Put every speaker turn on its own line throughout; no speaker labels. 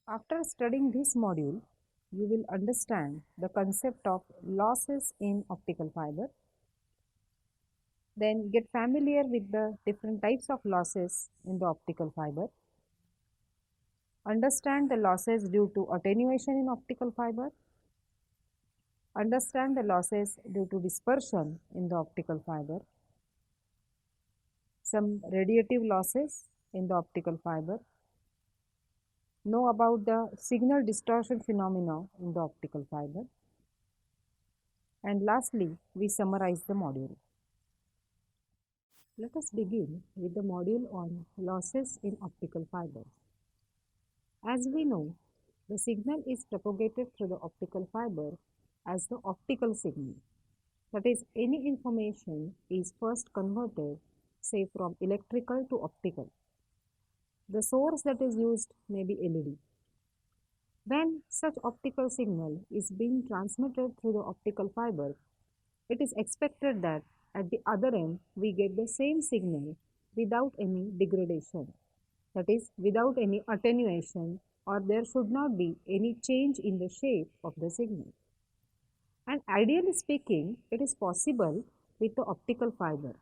After studying this module, you will understand the concept of losses in optical fiber. Then get familiar with the different types of losses in the optical fiber. Understand the losses due to attenuation in optical fiber. Understand the losses due to dispersion in the optical fiber. Some radiative losses in the optical fiber. Know about the signal distortion phenomena in the optical fiber. And lastly, we summarize the module. Let us begin with the module on losses in optical fibers. As we know, the signal is propagated through the optical fiber as the optical signal. That is, any information is first converted, say from electrical to optical. The source that is used may be LED. When such optical signal is being transmitted through the optical fiber, it is expected that at the other end we get the same signal without any degradation, that is, without any attenuation, or there should not be any change in the shape of the signal. And ideally speaking, it is possible with the optical fiber.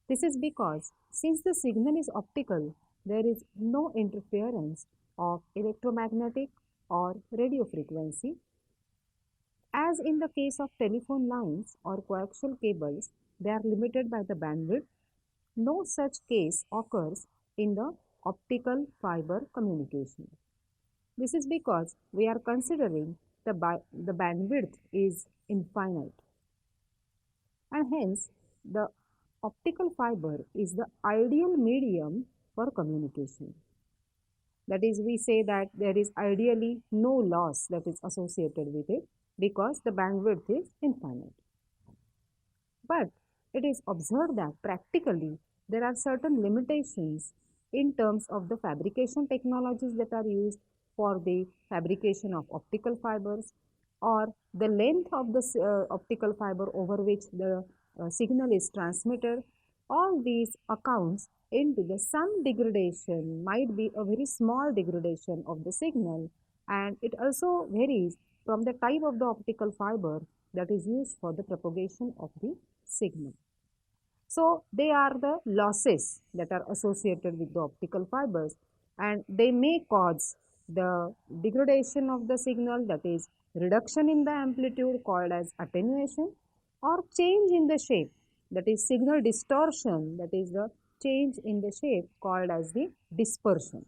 This is because since the signal is optical, there is no interference of electromagnetic or radio frequency. As in the case of telephone lines or coaxial cables, they are limited by the bandwidth. No such case occurs in the optical fiber communication. This is because we are considering the bandwidth is infinite, and hence the optical fiber is the ideal medium for communication. That is, we say that there is ideally no loss that is associated with it because the bandwidth is infinite. But it is observed that practically there are certain limitations in terms of the fabrication technologies that are used for the fabrication of optical fibers, or the length of the optical fiber over which the signal is transmitted. All these accounts into the some degradation, might be a very small degradation of the signal, and it also varies from the type of the optical fiber that is used for the propagation of the signal. So they are the losses that are associated with the optical fibers, and they may cause the degradation of the signal, that is reduction in the amplitude called as attenuation, or change in the shape, that is signal distortion, that is the change in the shape called as the dispersion.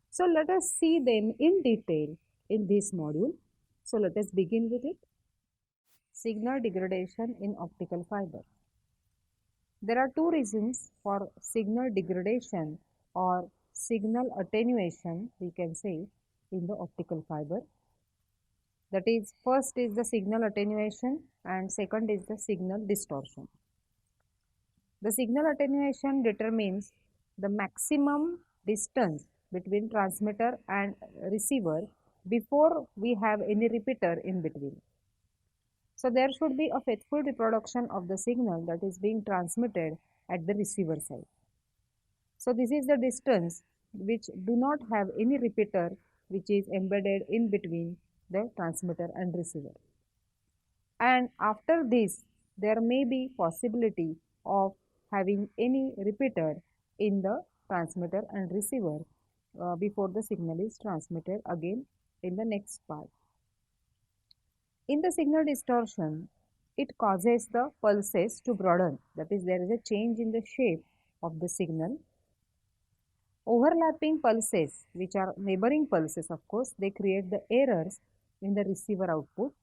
So let us see them in detail in this module. So let us begin with it. Signal degradation in optical fiber. There are two reasons for signal degradation or signal attenuation, we can say, in the optical fiber. That is, first is the signal attenuation and second is the signal distortion. The signal attenuation determines the maximum distance between transmitter and receiver before we have any repeater in between. So there should be a faithful reproduction of the signal that is being transmitted at the receiver side. So this is the distance which do not have any repeater which is embedded in between the transmitter and receiver. And after this, there may be possibility of having any repeater in the transmitter and receiver before the signal is transmitted again in the next part. In the signal distortion, it causes the pulses to broaden. That is, there is a change in the shape of the signal. Overlapping pulses, which are neighboring pulses, of course, they create the errors in the receiver output,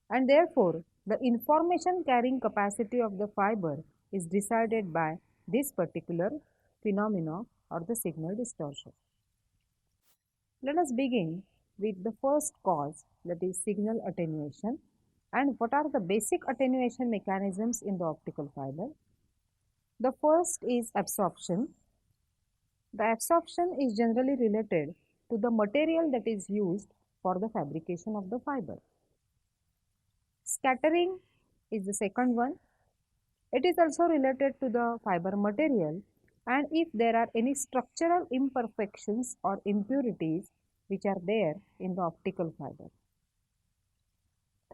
and therefore the information carrying capacity of the fiber is decided by this particular phenomena or the signal distortion. Let us begin with the first cause, that is signal attenuation, and what are the basic attenuation mechanisms in the optical fiber. The first is absorption. The absorption is generally related to the material that is used for the fabrication of the fiber. Scattering is the second one. It is also related to the fiber material, and if there are any structural imperfections or impurities, which are there in the optical fiber.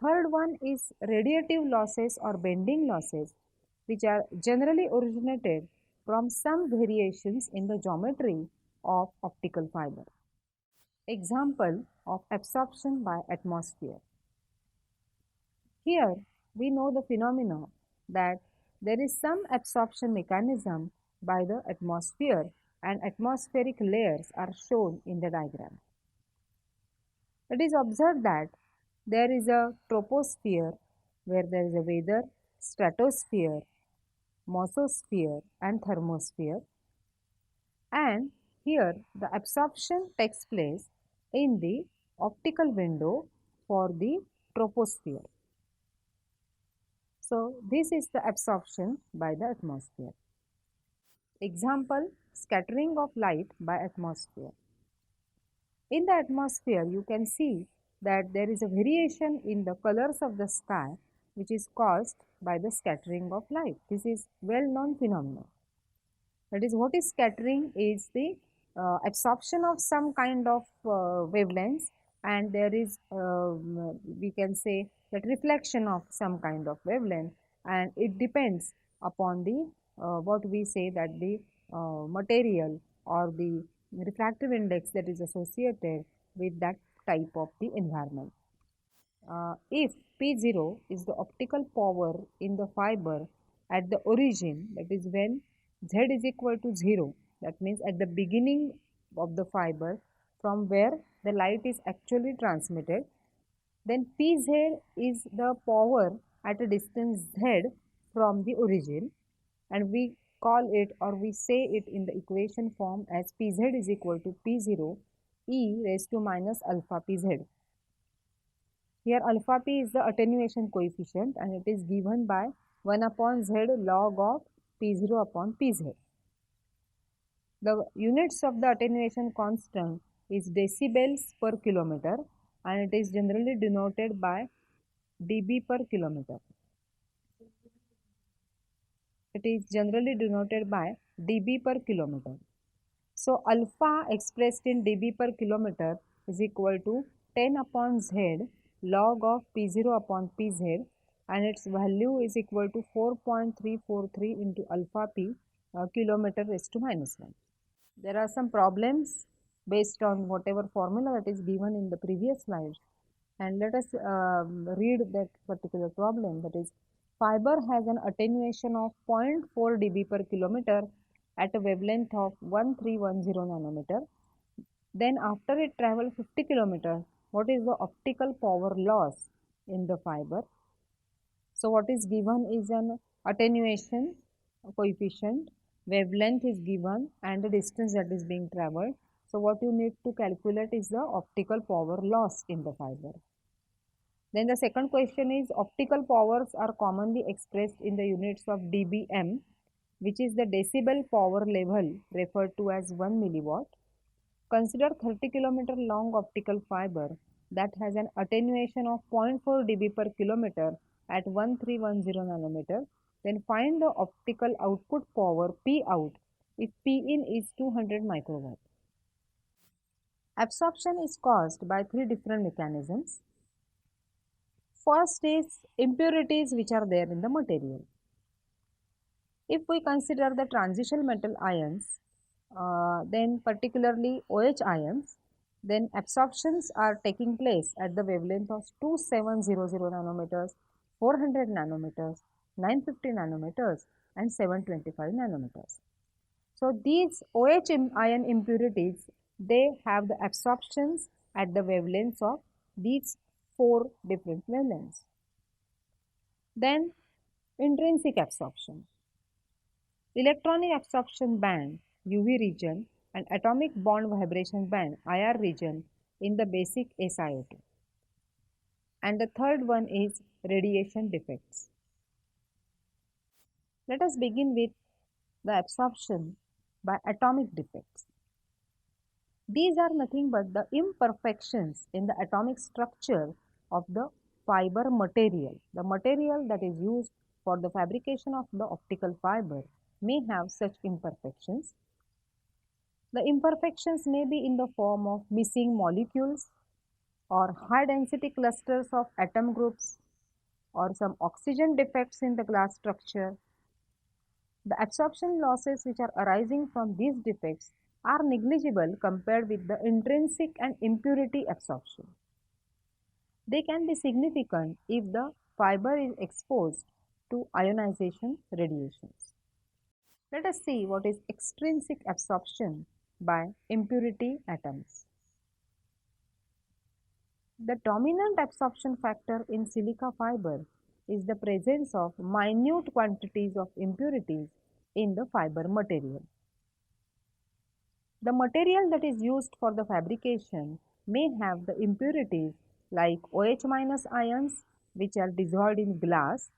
Third one is radiative losses or bending losses, which are generally originated from some variations in the geometry of optical fiber. Example of absorption by atmosphere. Here we know the phenomena that there is some absorption mechanism by the atmosphere and atmospheric layers are shown in the diagram. It is observed that there is a troposphere where there is a weather, stratosphere, mesosphere and thermosphere, and here the absorption takes place in the optical window for the troposphere. So this is the absorption by the atmosphere. Example, scattering of light by atmosphere. In the atmosphere, you can see that there is a variation in the colors of the sky which is caused by the scattering of light. This is well-known phenomenon. That is, what is scattering is the absorption of some kind of wavelengths, and there is we can say that reflection of some kind of wavelength, and it depends upon the what we say that the material or the refractive index that is associated with that type of the environment. If P0 is the optical power in the fiber at the origin, that is when Z is equal to 0, that means at the beginning of the fiber from where the light is actually transmitted, then Pz is the power at a distance Z from the origin, and we call it or we say it in the equation form as Pz is equal to P0 e raised to minus alpha Pz. Here alpha p is the attenuation coefficient and it is given by 1 upon z log of p0 upon pz. The units of the attenuation constant is decibels per kilometer and it is generally denoted by dB per kilometer. It is generally denoted by dB per kilometer. So alpha expressed in dB per kilometer is equal to 10 upon z log of P0 upon Pz, and its value is equal to 4.343 into alpha p kilometer raised to minus 1. There are some problems based on whatever formula that is given in the previous slides, and let us read that particular problem. That is, fiber has an attenuation of 0.4 dB per kilometer at a wavelength of 1310 nanometer. Then after it travels 50 kilometers, what is the optical power loss in the fiber? So what is given is an attenuation coefficient, wavelength is given and the distance that is being traveled. So what you need to calculate is the optical power loss in the fiber. Then the second question is, optical powers are commonly expressed in the units of dBm, which is the decibel power level referred to as 1 milliwatt. Consider 30 km long optical fiber that has an attenuation of 0.4 dB per kilometer at 1310 nanometer. Then find the optical output power P out if P in is 200 microwatt. Absorption is caused by three different mechanisms. First is impurities which are there in the material. If we consider the transition metal ions, then particularly OH ions, then absorptions are taking place at the wavelength of 2700 nanometers, 400 nanometers, 950 nanometers and 725 nanometers. So these OH ion impurities, they have the absorptions at the wavelengths of these four different wavelengths. Then intrinsic absorption. Electronic absorption band UV region and atomic bond vibration band IR region in the basic SiO2. And the third one is radiation defects. Let us begin with the absorption by atomic defects. These are nothing but the imperfections in the atomic structure of the fiber material. The material that is used for the fabrication of the optical fiber may have such imperfections. The imperfections may be in the form of missing molecules or high density clusters of atom groups or some oxygen defects in the glass structure. The absorption losses which are arising from these defects are negligible compared with the intrinsic and impurity absorption. They can be significant if the fiber is exposed to ionization radiations. Let us see what is extrinsic absorption by impurity atoms. The dominant absorption factor in silica fiber is the presence of minute quantities of impurities in the fiber material. The material that is used for the fabrication may have the impurities like OH- ions which are dissolved in glass,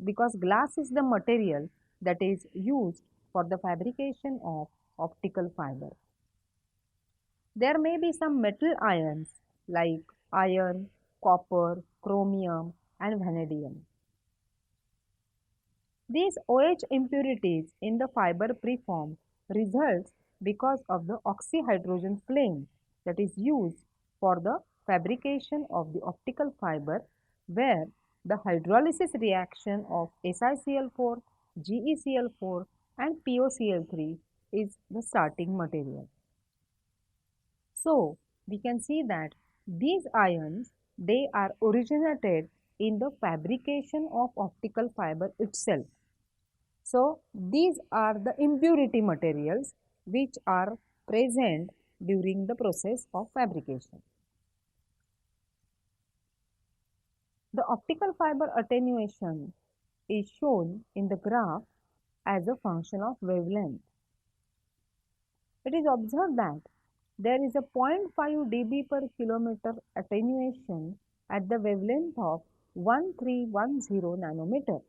because glass is the material that is used for the fabrication of optical fiber. There may be some metal ions like iron, copper, chromium and vanadium. These OH impurities in the fiber preform results because of the oxyhydrogen flame that is used for the fabrication of the optical fiber, where the hydrolysis reaction of SiCl4, GeCl4 and PoCl3 is the starting material. So, we can see that these ions, they are originated in the fabrication of optical fiber itself. So, these are the impurity materials which are present during the process of fabrication. The optical fiber attenuation is shown in the graph as a function of wavelength. It is observed that there is a 0.5 dB per kilometer attenuation at the wavelength of 1310 nanometer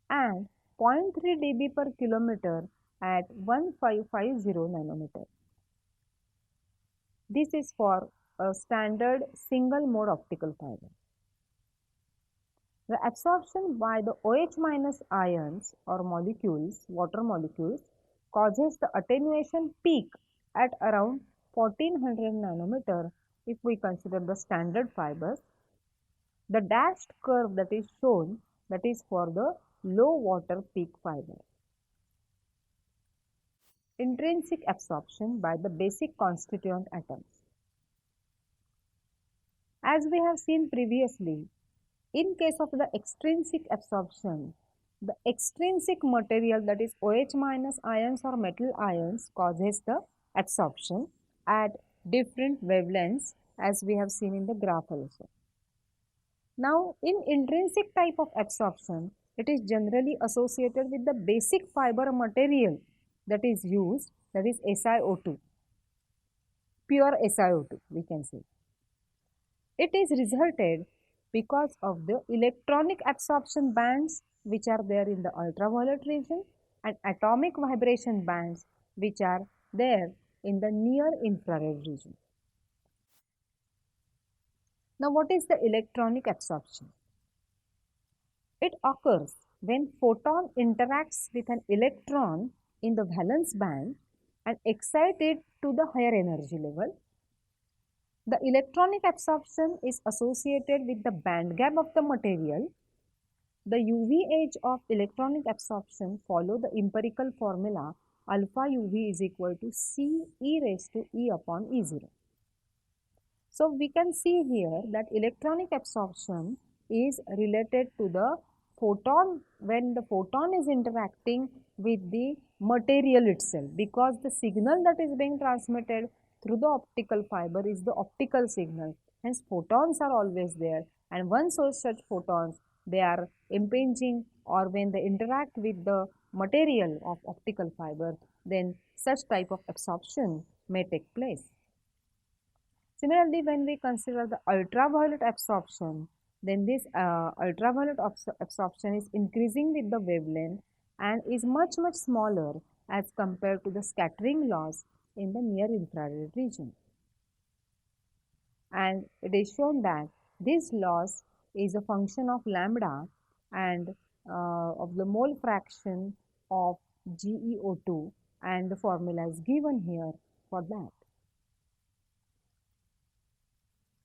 and 0.3 dB per kilometer at 1550 nanometer. This is for a standard single mode optical fiber. The absorption by the OH- ions or molecules, water molecules, causes the attenuation peak at around 1400 nanometer if we consider the standard fibers. The dashed curve that is shown, that is for the low water peak fiber. Intrinsic absorption by the basic constituent atoms. As we have seen previously, in case of the extrinsic absorption, the extrinsic material, that is OH- ions or metal ions, causes the absorption at different wavelengths, as we have seen in the graph also. Now, in intrinsic type of absorption, it is generally associated with the basic fiber material that is used, that is SiO2, pure SiO2 we can say. It is resulted because of the electronic absorption bands which are there in the ultraviolet region and atomic vibration bands which are there in the near infrared region. Now, what is the electronic absorption? It occurs when photon interacts with an electron in the valence band and excites it to the higher energy level. The electronic absorption is associated with the band gap of the material. The UV age of electronic absorption follow the empirical formula alpha UV is equal to C e raised to E upon E0. So, we can see here that electronic absorption is related to the photon, when the photon is interacting with the material itself, because the signal that is being transmitted through the optical fiber is the optical signal. Hence, photons are always there, and once such photons, they are impinging, or when they interact with the material of optical fiber, then such type of absorption may take place. Similarly, when we consider the ultraviolet absorption, then this ultraviolet absorption is increasing with the wavelength and is much smaller as compared to the scattering loss in the near infrared region. And it is shown that this loss is a function of lambda and of the mole fraction of GeO2, and the formula is given here for that.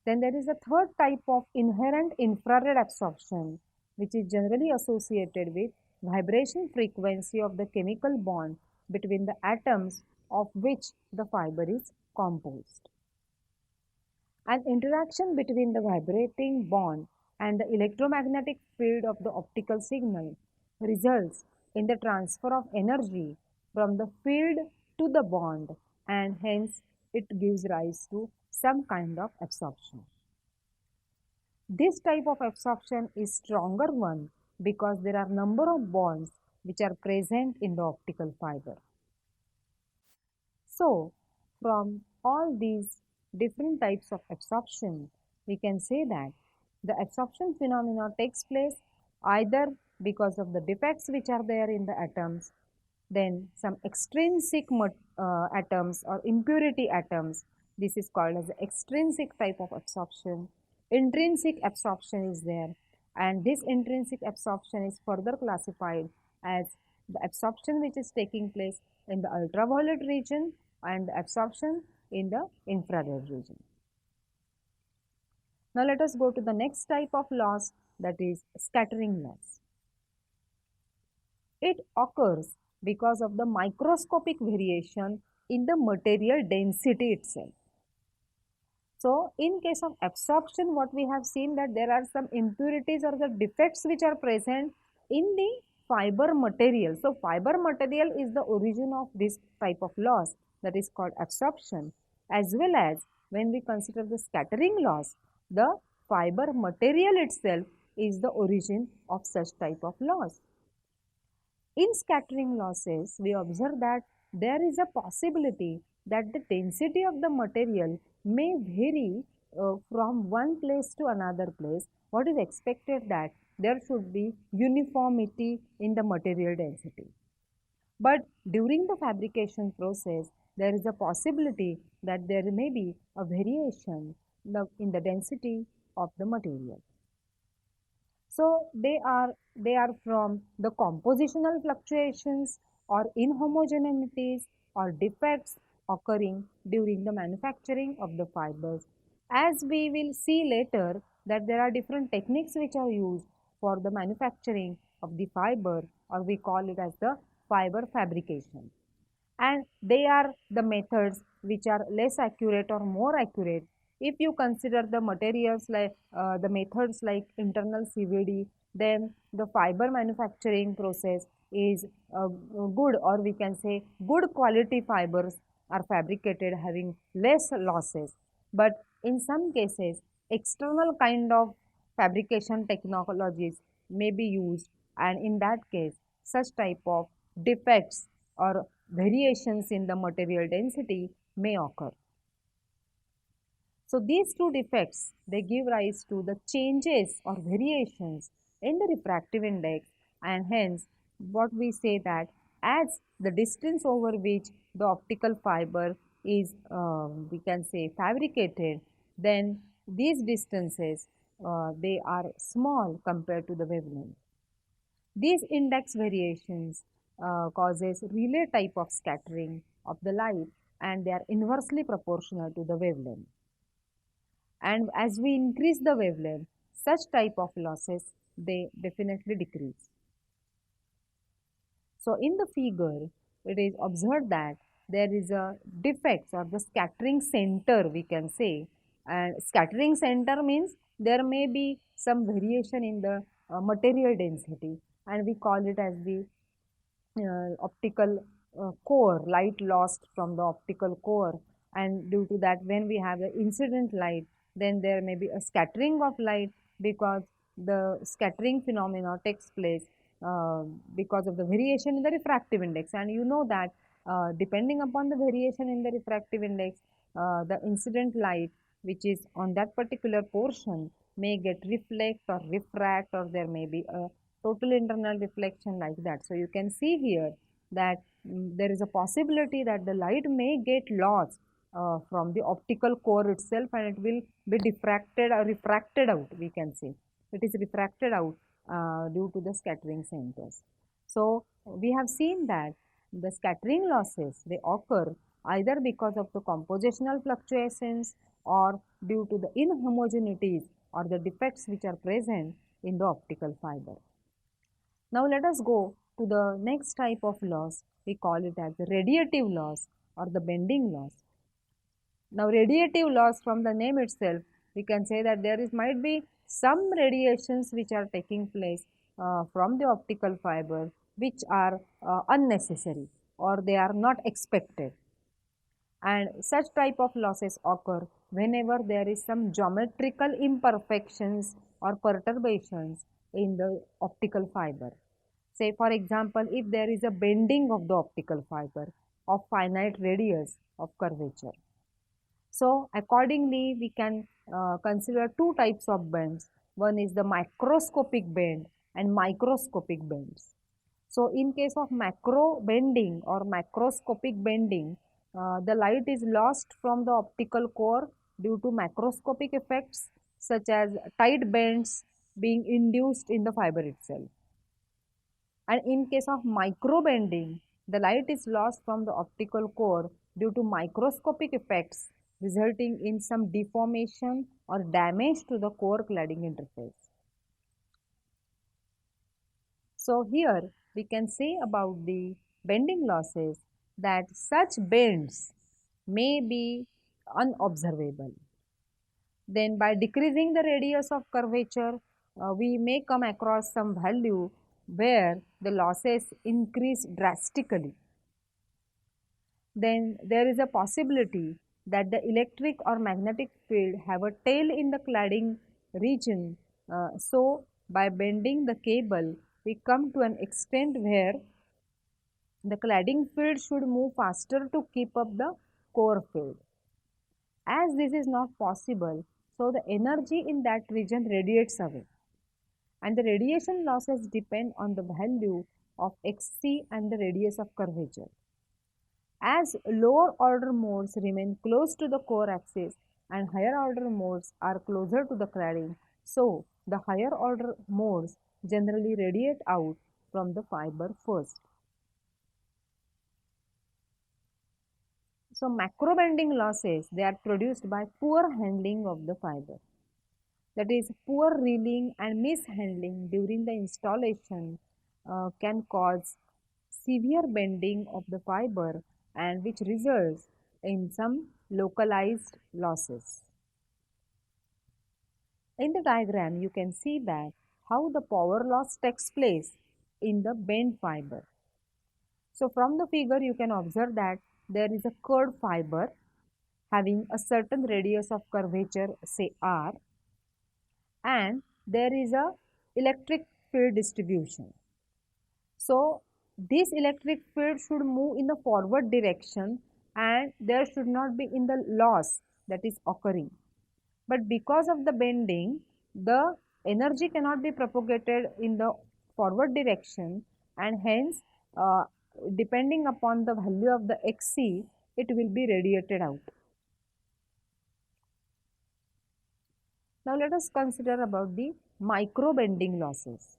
Then there is a third type of inherent infrared absorption, which is generally associated with vibration frequency of the chemical bond between the atoms of which the fiber is composed. An interaction between the vibrating bond and the electromagnetic field of the optical signal results in the transfer of energy from the field to the bond, and hence it gives rise to some kind of absorption. This type of absorption is stronger one because there are number of bonds which are present in the optical fiber. So, from all these different types of absorption, we can say that the absorption phenomena takes place either because of the defects which are there in the atoms, then some extrinsic atoms or impurity atoms. This is called as the extrinsic type of absorption. Intrinsic absorption is there, and this intrinsic absorption is further classified as the absorption which is taking place in the ultraviolet region and the absorption in the infrared region. Now let us go to the next type of loss, that is scattering loss. It occurs because of the microscopic variation in the material density itself. So, in case of absorption, what we have seen that there are some impurities or the defects which are present in the fiber material. So, fiber material is the origin of this type of loss, that is called absorption, as well as when we consider the scattering loss, the fiber material itself is the origin of such type of loss. In scattering losses, we observe that there is a possibility that the density of the material may vary from one place to another place. What is expected that there should be uniformity in the material density. But during the fabrication process, there is a possibility that there may be a variation in the density of the material. So they are from the compositional fluctuations or inhomogeneities or defects occurring during the manufacturing of the fibers. As we will see later that there are different techniques which are used for the manufacturing of the fiber, or we call it as the fiber fabrication. And they are the methods which are less accurate or more accurate if you consider the materials like the methods like internal CVD. Then the fiber manufacturing process is good, or we can say good quality fibers are fabricated having less losses. But in some cases, external kind of fabrication technologies may be used, and in that case such type of defects or variations in the material density may occur. So these two defects, they give rise to the changes or variations in the refractive index, and hence what we say that as the distance over which the optical fiber is we can say fabricated, then these distances they are small compared to the wavelength. These index variations causes relay type of scattering of the light, and they are inversely proportional to the wavelength. And as we increase the wavelength, such type of losses, they definitely decrease. So in the figure, it is observed that there is a defect or the scattering center, we can say. And scattering center means there may be some variation in the material density, and we call it as the optical core, light lost from the optical core. And due to that, when we have the incident light, then there may be a scattering of light, because the scattering phenomena takes place because of the variation in the refractive index. And you know that depending upon the variation in the refractive index, the incident light which is on that particular portion may get reflect or refract, or there may be a total internal reflection like that. So you can see here that there is a possibility that the light may get lost from the optical core itself, and it will be diffracted or refracted out, we can say. It is refracted out due to the scattering centers. So we have seen that The scattering losses, they occur either because of the compositional fluctuations or due to the inhomogeneities or the defects which are present in the optical fiber. Now let us go to the next type of loss. We call it as the radiative loss or the bending loss. Now radiative loss, from the name itself, we can say that there is might be some radiations which are taking place from the optical fiber which are unnecessary or they are not expected, and such type of losses occur whenever there is some geometrical imperfections or perturbations in the optical fiber. Say for example, if there is a bending of the optical fiber of finite radius of curvature. So accordingly, we can consider two types of bends. One is the macroscopic bend and microscopic bends. So in case of macro bending or macroscopic bending, the light is lost from the optical core due to macroscopic effects such as tight bends being induced in the fiber itself. And in case of micro bending, the light is lost from the optical core due to microscopic effects resulting in some deformation or damage to the core cladding interface. So here we can say about the bending losses that such bends may be unobservable. Then by decreasing the radius of curvature, we may come across some value where the losses increase drastically. Then there is a possibility that the electric or magnetic field have a tail in the cladding region. So by bending the cable, we come to an extent where the cladding field should move faster to keep up the core field. As this is not possible, so the energy in that region radiates away, and the radiation losses depend on the value of Xc and the radius of curvature. As lower order modes remain close to the core axis and higher order modes are closer to the cladding, so the higher order modes generally radiate out from the fiber first. So macro bending losses, they are produced by poor handling of the fiber. That is, poor reeling and mishandling during the installation can cause severe bending of the fiber, and which results in some localized losses. In the diagram, you can see that how the power loss takes place in the bent fiber. So from the figure, you can observe that there is a curved fiber having a certain radius of curvature, say R, and there is a electric field distribution. So this electric field should move in the forward direction and there should not be in the loss that is occurring. But because of the bending, the energy cannot be propagated in the forward direction, and hence depending upon the value of the Xc, it will be radiated out. Now let us consider about the micro bending losses.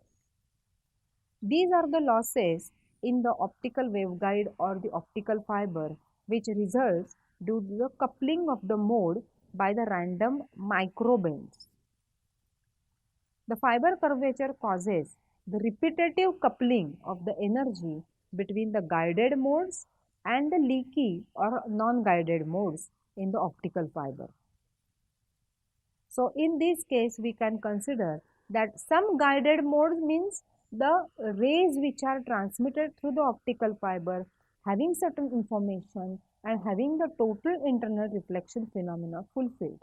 These are the losses in the optical waveguide or the optical fiber which results due to the coupling of the mode by the random micro bends. The fiber curvature causes the repetitive coupling of the energy between the guided modes and the leaky or non-guided modes in the optical fiber. So in this case, we can consider that some guided modes means the rays which are transmitted through the optical fiber having certain information and having the total internal reflection phenomena fulfilled.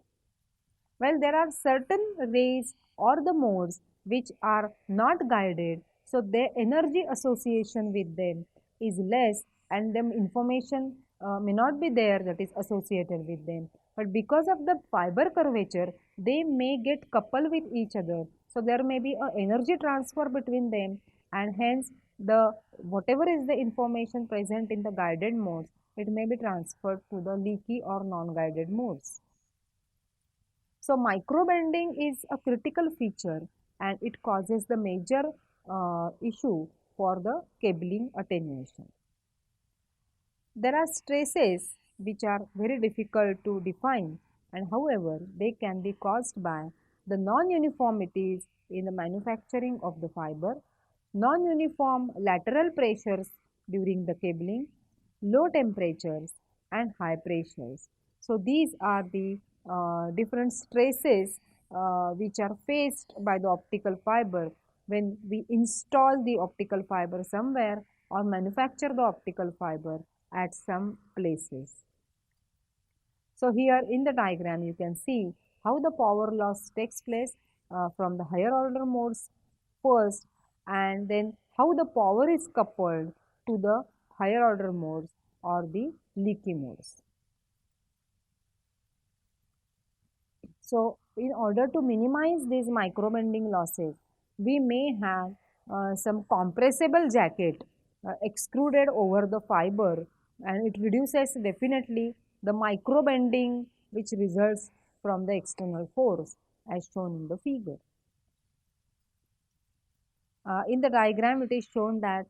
Well, there are certain rays or the modes which are not guided, so their energy association with them is less and them information may not be there that is associated with them. But because of the fiber curvature, they may get coupled with each other. So there may be a energy transfer between them, and hence the whatever is the information present in the guided modes, it may be transferred to the leaky or non-guided modes. So microbending is a critical feature and it causes the major issue for the cabling attenuation. There are stresses which are very difficult to define, and however, they can be caused by the non-uniformities in the manufacturing of the fiber, non-uniform lateral pressures during the cabling, low temperatures, and high pressures. So these are the different stresses which are faced by the optical fiber when we install the optical fiber somewhere or manufacture the optical fiber at some places. So here in the diagram you can see how the power loss takes place from the higher order modes first, and then how the power is coupled to the higher order modes or the leaky modes. So in order to minimize these microbending losses, we may have some compressible jacket extruded over the fiber, and it reduces definitely the microbending which results from the external force as shown in the figure. In the diagram, it is shown that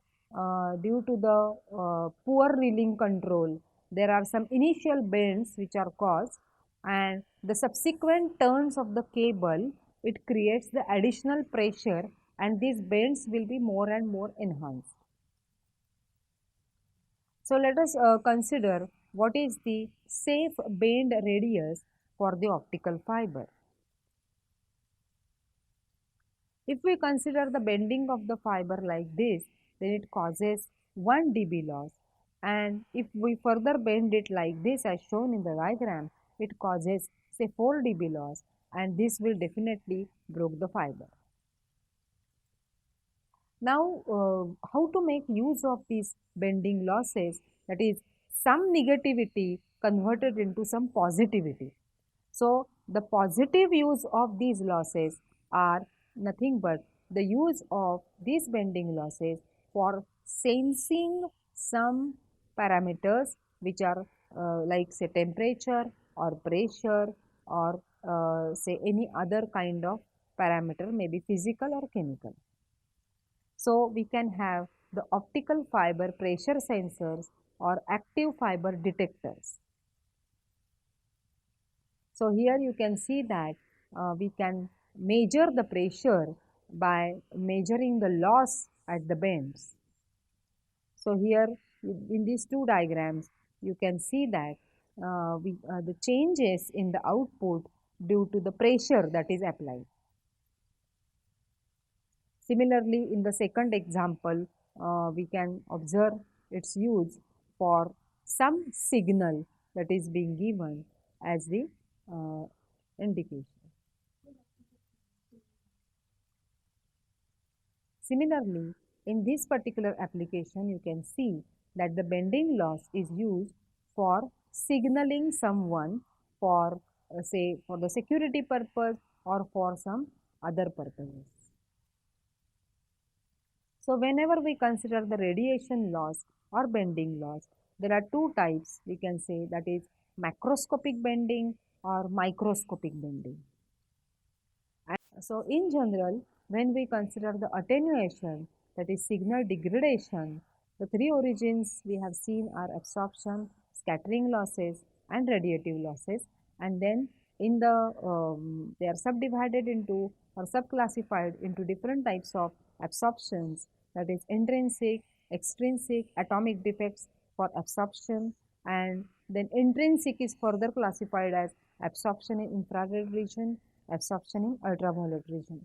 due to the poor reeling control, there are some initial bends which are caused, and the subsequent turns of the cable, it creates the additional pressure, and these bends will be more and more enhanced. So let us consider what is the safe bend radius for the optical fiber. If we consider the bending of the fiber like this, then it causes 1 dB loss. And if we further bend it like this as shown in the diagram, it causes say 4 dB loss, and this will definitely break the fiber. Now, how to make use of these bending losses, that is some negativity converted into some positivity. So, the positive use of these losses are nothing but the use of these bending losses for sensing some parameters which are like say temperature or pressure or say any other kind of parameter, maybe physical or chemical. So we can have the optical fiber pressure sensors or active fiber detectors. So here you can see that we can measure the pressure by measuring the loss at the bends. So here in these two diagrams, you can see that the changes in the output due to the pressure that is applied. Similarly, in the second example, we can observe its use for some signal that is being given as the indication. Similarly, in this particular application, you can see that the bending loss is used for signaling someone for say for the security purpose or for some other purposes. So whenever we consider the radiation loss or bending loss, there are two types we can say, that is macroscopic bending or microscopic bending. And so in general, when we consider the attenuation, that is signal degradation, the three origins we have seen are absorption, scattering losses and radiative losses, and then in the they are subdivided into or subclassified into different types of absorptions, that is intrinsic, extrinsic, atomic defects for absorption, and then intrinsic is further classified as absorption in infrared region, absorption in ultraviolet region.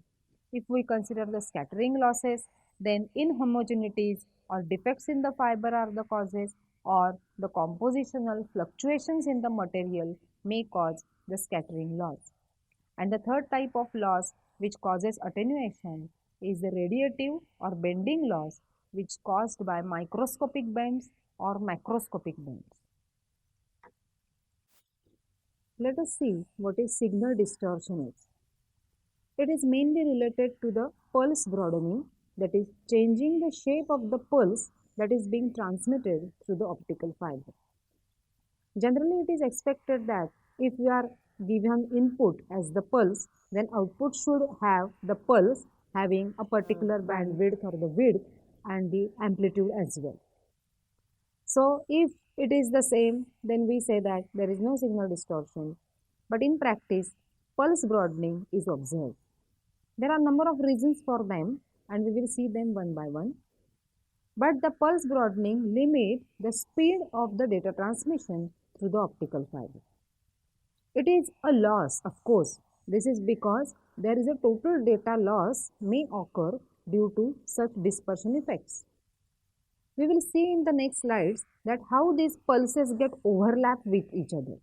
If we consider the scattering losses, then inhomogeneities or defects in the fiber are the causes, or the compositional fluctuations in the material may cause the scattering loss. And the third type of loss which causes attenuation is the radiative or bending loss, which caused by microscopic bends or macroscopic bends. Let us see what is signal distortion is. It is mainly related to the pulse broadening, that is changing the shape of the pulse that is being transmitted through the optical fiber. Generally, it is expected that if we are given input as the pulse, then output should have the pulse having a particular bandwidth or the width and the amplitude as well. So if it is the same, then we say that there is no signal distortion. But in practice, pulse broadening is observed. There are a number of reasons for them, and we will see them one by one. But the pulse broadening limits the speed of the data transmission through the optical fiber. It is a loss, of course. This is because there is a total data loss may occur due to such dispersion effects. We will see in the next slides that how these pulses get overlapped with each other.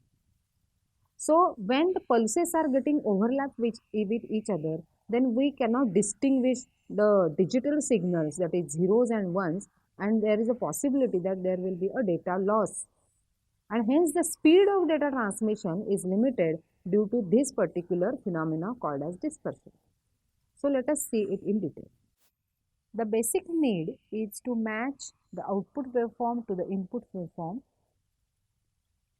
So when the pulses are getting overlapped with each other, then we cannot distinguish the digital signals, that is zeros and ones, and there is a possibility that there will be a data loss. And hence the speed of data transmission is limited due to this particular phenomena called as dispersion. So let us see it in detail. The basic need is to match the output waveform to the input waveform.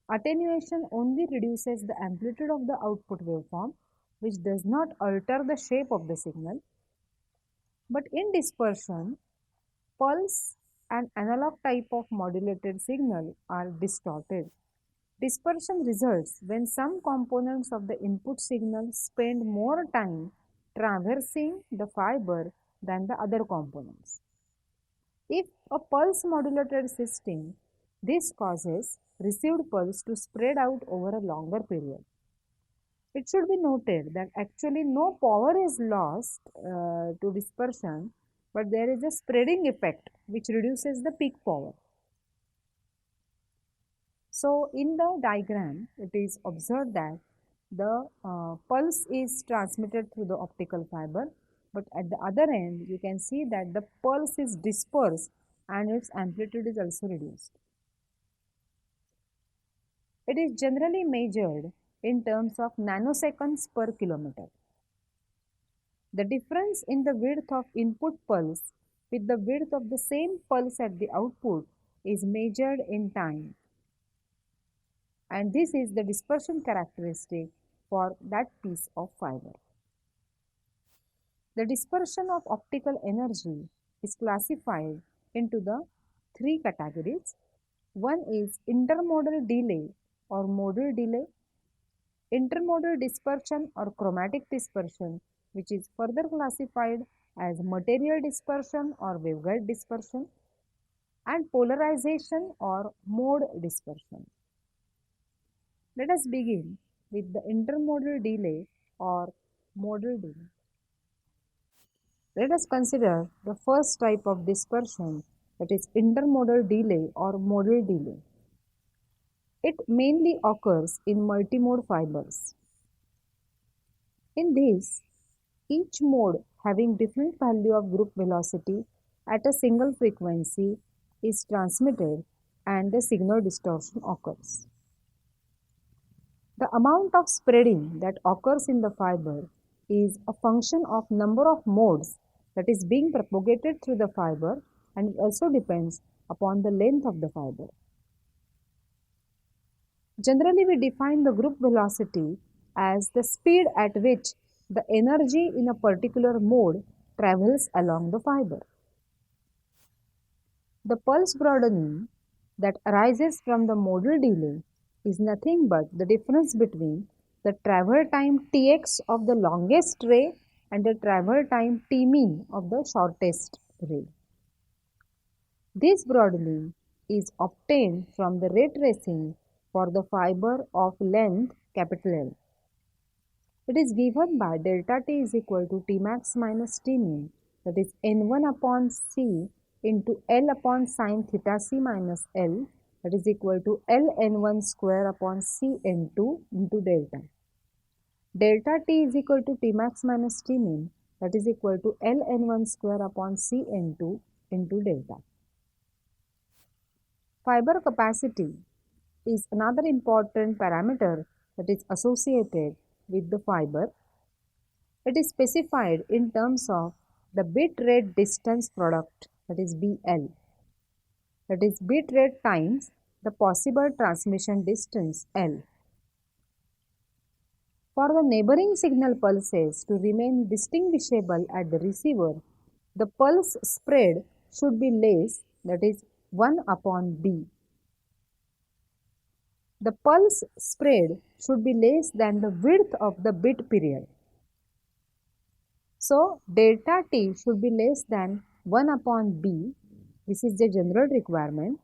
Attenuation only reduces the amplitude of the output waveform, which does not alter the shape of the signal. But in dispersion, pulse and analog type of modulated signal are distorted. Dispersion results when some components of the input signal spend more time traversing the fiber than the other components. If a pulse modulated system, this causes received pulse to spread out over a longer period. It should be noted that actually no power is lost to dispersion, but there is a spreading effect which reduces the peak power. So in the diagram, it is observed that the pulse is transmitted through the optical fiber, but at the other end, you can see that the pulse is dispersed and its amplitude is also reduced. It is generally measured in terms of nanoseconds per kilometer. The difference in the width of input pulse with the width of the same pulse at the output is measured in time. And this is the dispersion characteristic for that piece of fiber. The dispersion of optical energy is classified into the three categories. One is intermodal delay or modal delay, intermodal dispersion or chromatic dispersion, which is further classified as material dispersion or waveguide dispersion, and polarization or mode dispersion. Let us begin with the intermodal delay or modal delay. Let us consider the first type of dispersion, that is intermodal delay or modal delay. It mainly occurs in multimode fibers. In this, each mode having different value of group velocity at a single frequency is transmitted and the signal distortion occurs. The amount of spreading that occurs in the fiber is a function of number of modes that is being propagated through the fiber, and it also depends upon the length of the fiber. Generally, we define the group velocity as the speed at which the energy in a particular mode travels along the fiber. The pulse broadening that arises from the modal delay is nothing but the difference between the travel time Tx of the longest ray and the travel time Tmin of the shortest ray. This broadening is obtained from the ray tracing for the fiber of length L. It is given by delta T is equal to Tmax minus Tmin, that is N1 upon C into L upon sin theta C minus L, that is equal to Ln1 square upon Cn2 into delta. Delta T is equal to Tmax minus Tmin, that is equal to Ln1 square upon Cn2 into delta. Fiber capacity is another important parameter that is associated with the fiber. It is specified in terms of the bit rate distance product, that is BL. That is bit rate times the possible transmission distance L. For the neighboring signal pulses to remain distinguishable at the receiver, the pulse spread should be less, that is 1 upon B. the pulse spread should be less than the width of the bit period. So delta t should be less than 1 upon b. This is the general requirement.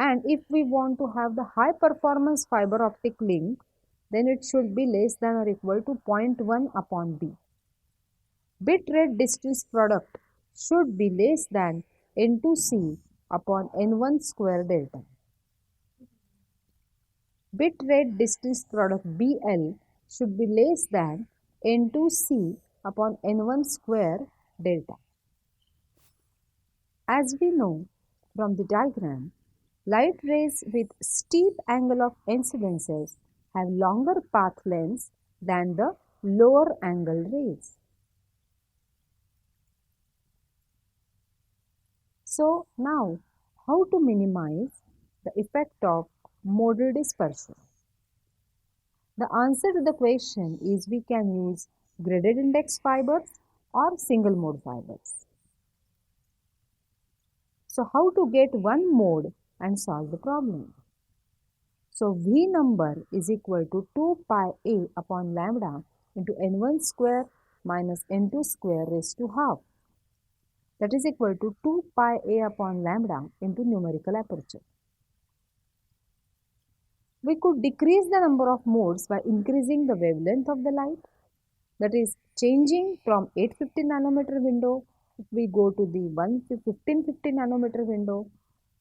And if we want to have the high performance fiber optic link, then it should be less than or equal to 0.1 upon b. Bit rate distance product should be less than n2c upon n1 square delta. Bit rate distance product BL should be less than n2c upon n1 square delta. As we know from the diagram, light rays with steep angle of incidences have longer path lengths than the lower angle rays. So now, how to minimize the effect of modal dispersion? The answer to the question is we can use graded index fibers or single mode fibers. So how to get one mode and solve the problem? So V number is equal to 2 pi A upon lambda into n1 square minus n2 square raised to half. That is equal to 2 pi A upon lambda into numerical aperture. We could decrease the number of modes by increasing the wavelength of the light. That is changing from 850 nanometer window. If we go to the 1550 nanometer window,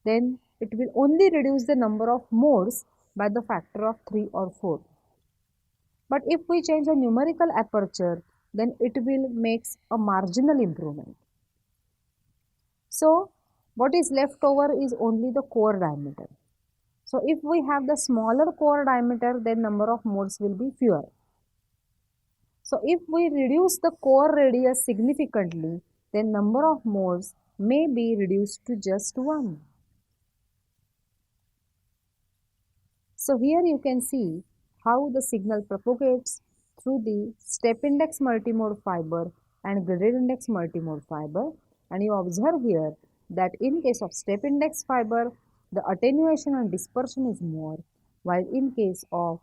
then it will only reduce the number of modes by the factor of 3 or 4. But if we change the numerical aperture, then it will make a marginal improvement. So what is left over is only the core diameter. So if we have the smaller core diameter, then number of modes will be fewer. So if we reduce the core radius significantly, then number of modes may be reduced to just 1. So here you can see how the signal propagates through the step index multimode fiber and graded index multimode fiber, and you observe here that in case of step index fiber, the attenuation and dispersion is more, while in case of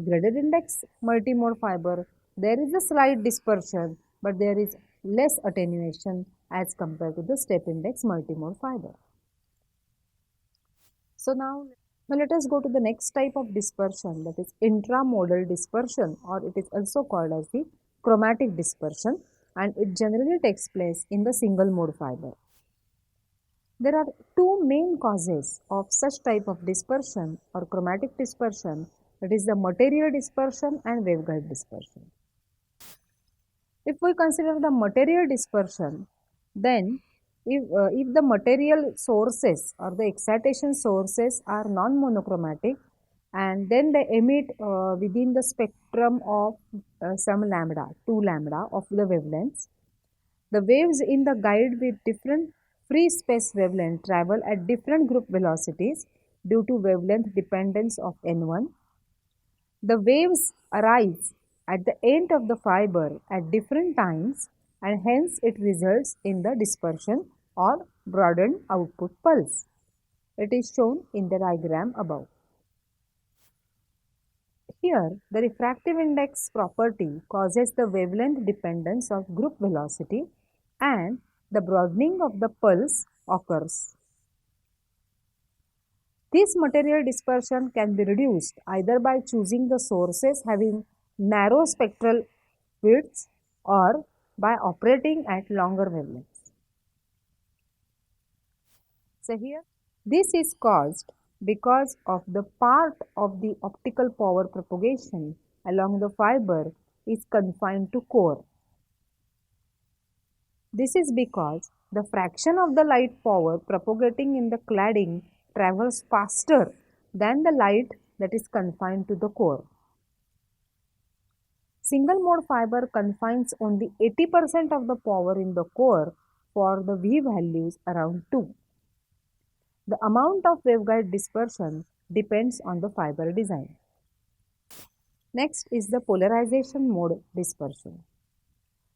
graded index multimode fiber, there is a slight dispersion, but there is less attenuation as compared to the step index multimode fiber. So now let us go to the next type of dispersion, that is intramodal dispersion, or it is also called as the chromatic dispersion, and it generally takes place in the single mode fiber. There are two main causes of such type of dispersion or chromatic dispersion, that is the material dispersion and waveguide dispersion. If we consider the material dispersion, then if the material sources or the excitation sources are non-monochromatic and then they emit within the spectrum of some lambda, 2 lambda of the wavelengths, the waves in the guide with different free space wavelength travel at different group velocities due to wavelength dependence of n1. The waves arise at the end of the fiber at different times, and hence it results in the dispersion or broadened output pulse. It is shown in the diagram above. Here, the refractive index property causes the wavelength dependence of group velocity and the broadening of the pulse occurs. This material dispersion can be reduced either by choosing the sources having narrow spectral widths or by operating at longer wavelengths. So here, this is caused because of the part of the optical power propagation along the fiber is confined to core. This is because the fraction of the light power propagating in the cladding travels faster than the light that is confined to the core. Single mode fiber confines only 80% of the power in the core for the V values around 2. The amount of waveguide dispersion depends on the fiber design. Next is the polarization mode dispersion.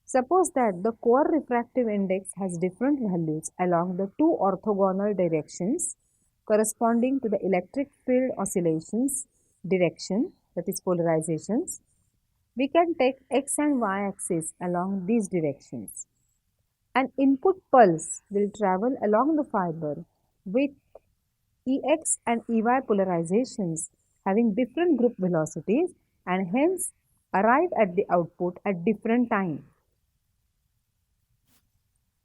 Suppose that the core refractive index has different values along the two orthogonal directions corresponding to the electric field oscillations direction, that is polarizations, we can take x and y axis along these directions. An input pulse will travel along the fiber with Ex and Ey polarizations having different group velocities and hence arrive at the output at different time.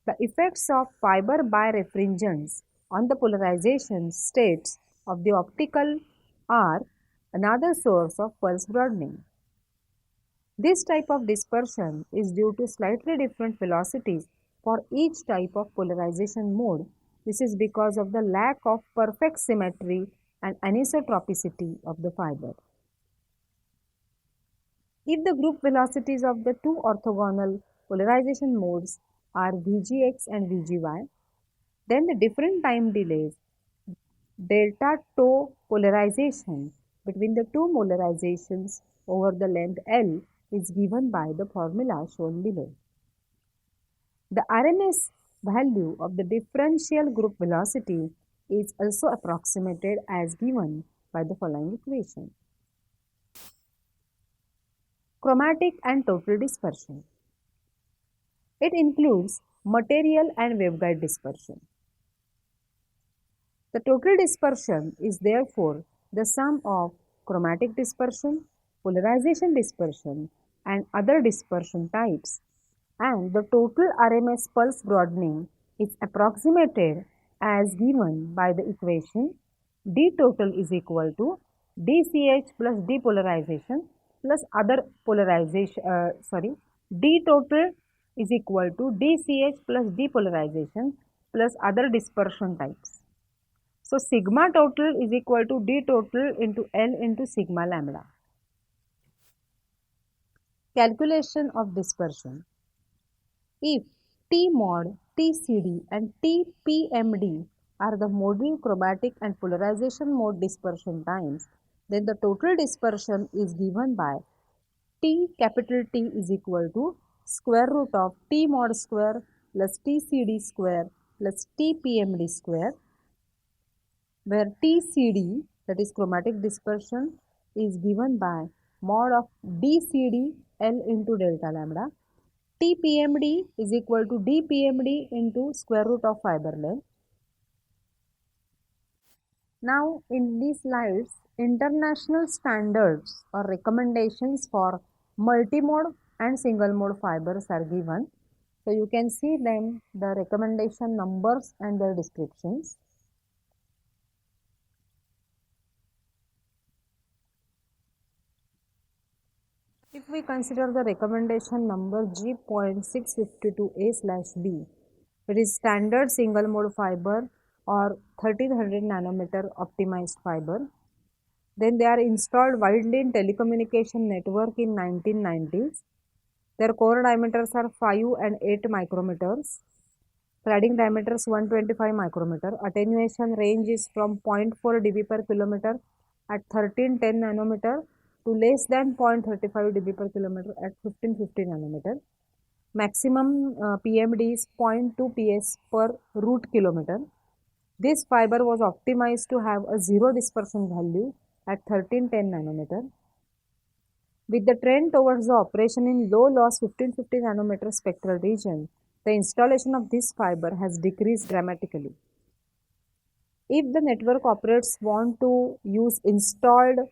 The effects of fiber birefringence on the polarization states of the optical are another source of pulse broadening. This type of dispersion is due to slightly different velocities for each type of polarization mode. This is because of the lack of perfect symmetry and anisotropicity of the fiber. If the group velocities of the two orthogonal polarization modes are Vgx and Vgy, then the different time delays delta tau polarization between the two polarizations over the length L is given by the formula shown below. The RMS value of the differential group velocity is also approximated as given by the following equation. Chromatic and total dispersion. It includes material and waveguide dispersion. The total dispersion is therefore the sum of chromatic dispersion, polarization dispersion, and other dispersion types, and the total RMS pulse broadening is approximated as given by the equation d total is equal to dCH plus depolarization plus other polarization, d total is equal to dCH plus depolarization plus other dispersion types. So, sigma total is equal to d total into L into sigma lambda. Calculation of dispersion. If T mod, TCD and TPMD are the modal, chromatic and polarization mode dispersion times, then the total dispersion is given by T capital T is equal to square root of T mod square plus TCD square plus TPMD square, where TCD, that is chromatic dispersion, is given by mod of DCD L into delta lambda. TPMD is equal to dPMD into square root of fiber length. Now in these slides, international standards or recommendations for multimode and single mode fibers are given. So you can see them, the recommendation numbers and their descriptions. If we consider the recommendation number G.652A/B, it is standard single mode fiber or 1300 nanometer optimized fiber. Then they are installed widely in telecommunication network in 1990s. Their core diameters are 5 and 8 micrometers. Cladding diameters 125 micrometer. Attenuation range is from 0.4 dB per kilometer at 1310 nanometer to less than 0.35 dB per kilometer at 1550 nanometer. Maximum PMD is 0.2 PS per root kilometer. This fiber was optimized to have a zero dispersion value at 1310 nanometer. With the trend towards the operation in low loss 1550 nanometer spectral region, the installation of this fiber has decreased dramatically. If the network operators want to use installed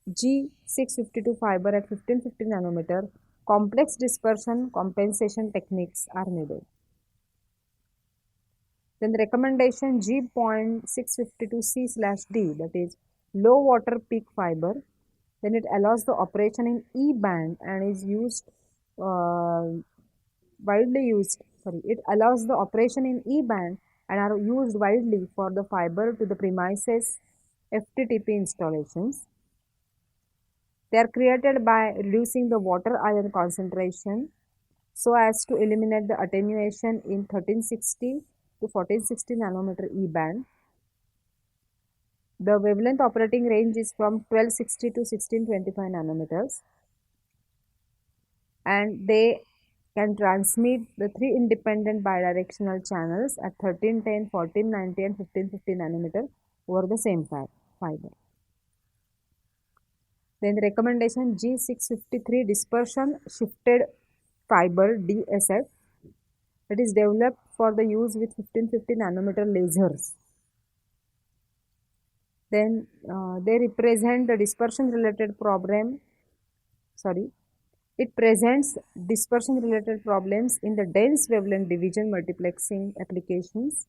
G652 fiber at 1550 nanometer, complex dispersion compensation techniques are needed. Then the recommendation G.652C/D, that is low water peak fiber, then it allows the operation in E band and is used it allows the operation in E band and are used widely for the fiber to the premises FTTP installations. They are created by reducing the water ion concentration so as to eliminate the attenuation in 1360 to 1460 nanometer E band. The wavelength operating range is from 1260 to 1625 nanometers, and they can transmit the three independent bidirectional channels at 1310, 1490 and 1550 nanometer over the same fiber. Then recommendation G653 dispersion shifted fiber DSF. It is developed for the use with 1550 nanometer lasers. Then they represent the dispersion related problem. It presents dispersion related problems in the dense wavelength division multiplexing applications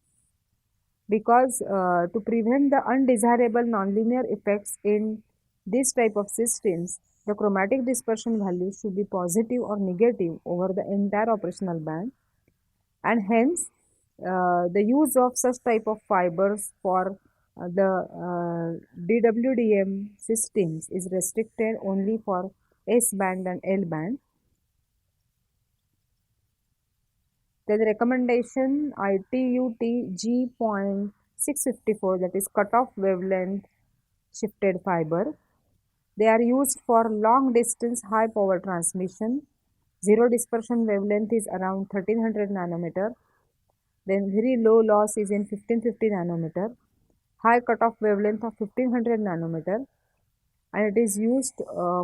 because to prevent the undesirable nonlinear effects in this type of systems, the chromatic dispersion value should be positive or negative over the entire operational band, and hence the use of such type of fibers for the DWDM systems is restricted only for S band and L band. Then the recommendation ITUT G.654, that is cutoff wavelength shifted fiber. They are used for long distance high power transmission. Zero dispersion wavelength is around 1300 nanometer. Then very low loss is in 1550 nanometer. High cutoff wavelength of 1500 nanometer, and it is used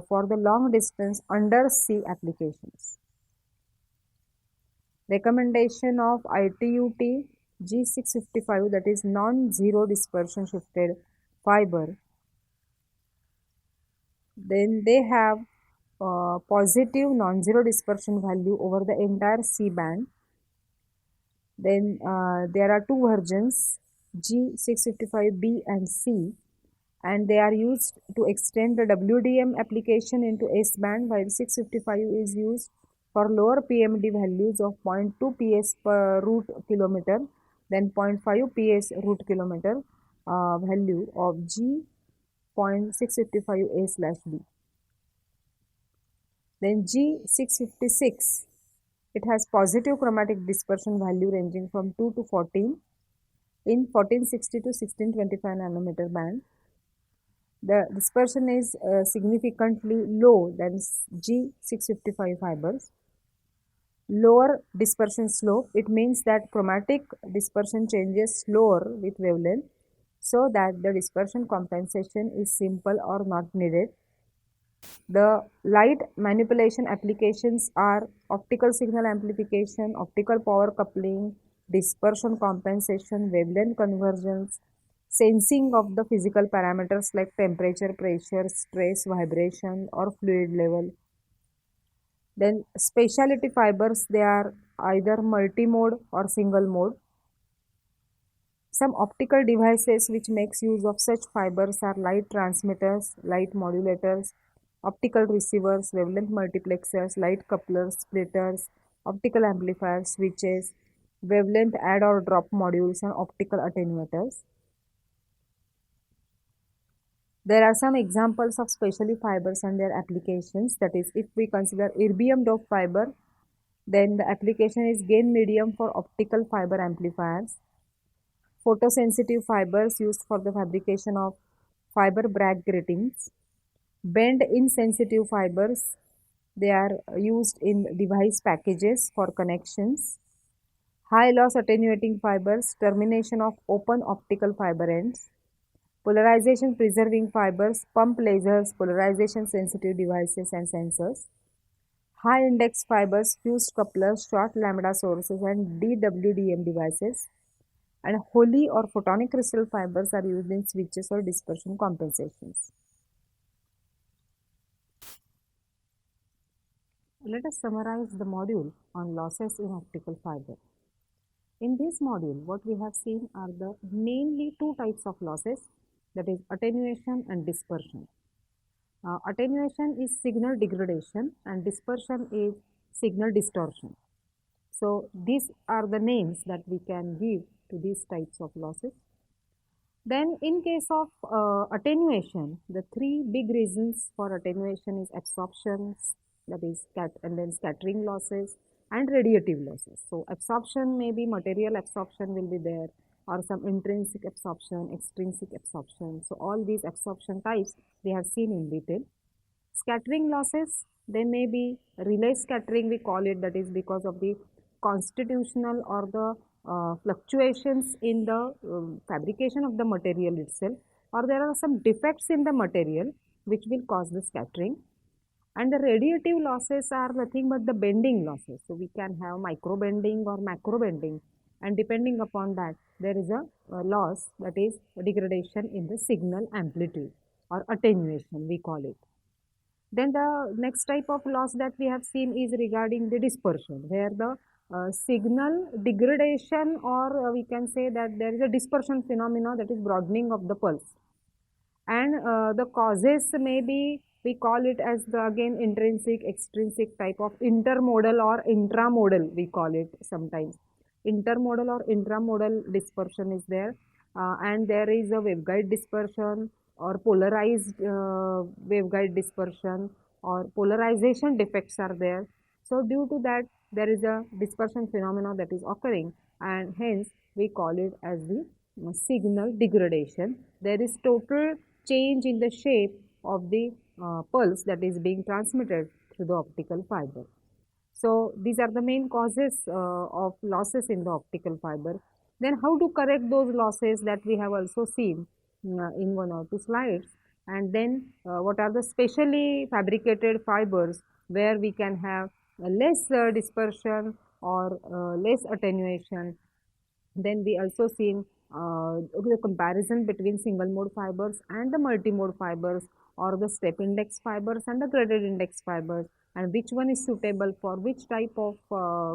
for the long distance undersea applications. Recommendation of ITUT G655, that is non-zero dispersion shifted fiber. Then they have positive non-zero dispersion value over the entire C band. Then there are two versions, G655B and C, and they are used to extend the WDM application into S band, while 655 is used for lower PMD values of 0.2 PS per root kilometer, then 0.5 PS root kilometer value of G.655A/B. Then G656, it has positive chromatic dispersion value ranging from 2 to 14 in 1460 to 1625 nanometer band. The dispersion is significantly low than G655 fibers. Lower dispersion slope, it means that chromatic dispersion changes slower with wavelength, so that the dispersion compensation is simple or not needed. The light manipulation applications are optical signal amplification, optical power coupling, dispersion compensation, wavelength convergence, sensing of the physical parameters like temperature, pressure, stress, vibration, or fluid level. Then specialty fibers, they are either multi-mode or single mode. Some optical devices which makes use of such fibers are light transmitters, light modulators, optical receivers, wavelength multiplexers, light couplers, splitters, optical amplifiers, switches, wavelength add or drop modules, and optical attenuators. There are some examples of specialty fibers and their applications. That is, if we consider erbium doped fiber, then the application is gain medium for optical fiber amplifiers. Photosensitive fibers used for the fabrication of fiber Bragg gratings. Bend insensitive fibers, they are used in device packages for connections. High loss attenuating fibers, termination of open optical fiber ends. Polarization preserving fibers, pump lasers, polarization sensitive devices and sensors. High index fibers, fused couplers, short lambda sources, and DWDM devices. And holy or photonic crystal fibers are used in switches or dispersion compensations. Let us summarize the module on losses in optical fiber. In this module, what we have seen are the mainly two types of losses, that is attenuation and dispersion. Attenuation is signal degradation and dispersion is signal distortion. So these are the names that we can give to these types of losses. Then in case of attenuation, the three big reasons for attenuation is absorption, that is and then scattering losses and radiative losses. So absorption, maybe material absorption will be there, or some intrinsic absorption, extrinsic absorption. So all these absorption types we have seen in detail. Scattering losses, they may be relay scattering, we call it, that is because of the constitutional or the fluctuations in the fabrication of the material itself, or there are some defects in the material, which will cause the scattering. And the radiative losses are nothing but the bending losses. So we can have micro bending or macro bending, and depending upon that, there is a loss, that is a degradation in the signal amplitude or attenuation, we call it. Then the next type of loss that we have seen is regarding the dispersion, where the signal degradation, or we can say that there is a dispersion phenomena, that is broadening of the pulse. And the causes may be, we call it as the again intrinsic, extrinsic type of intermodal or intramodal, we call it sometimes. Intermodal or intramodal dispersion is there, and there is a waveguide dispersion or polarized waveguide dispersion, or polarization defects are there. So due to that, there is a dispersion phenomena that is occurring, and hence we call it as the signal degradation. There is total change in the shape of the pulse that is being transmitted through the optical fiber. So these are the main causes of losses in the optical fiber. Then how to correct those losses, that we have also seen in one or two slides. And then what are the specially fabricated fibers where we can have less dispersion or less attenuation. Then we also seen the comparison between single mode fibers and the multi-mode fibers, or the step index fibers and the graded index fibers, and which one is suitable for which type of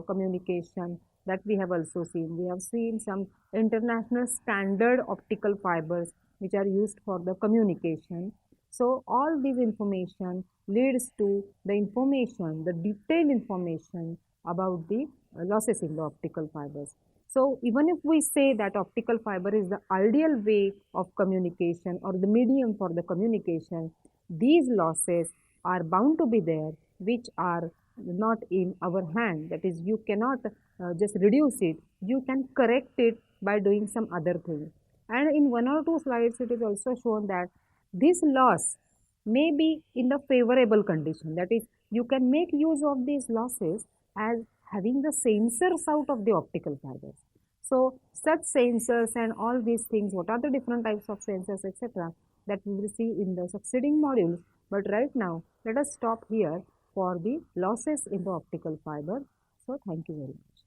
communication, that we have also seen. We have seen some international standard optical fibers which are used for the communication. So all these information leads to the information, the detailed information about the losses in the optical fibers. So even if we say that optical fiber is the ideal way of communication or the medium for the communication, these losses are bound to be there, which are not in our hand. That is, you cannot just reduce it. You can correct it by doing some other thing. And in one or two slides, it is also shown that this loss may be in the favorable condition. That is, you can make use of these losses as having the sensors out of the optical fibers. So such sensors and all these things, what are the different types of sensors, etc., that we will see in the succeeding modules. But right now, let us stop here for the losses in the optical fiber. So thank you very much.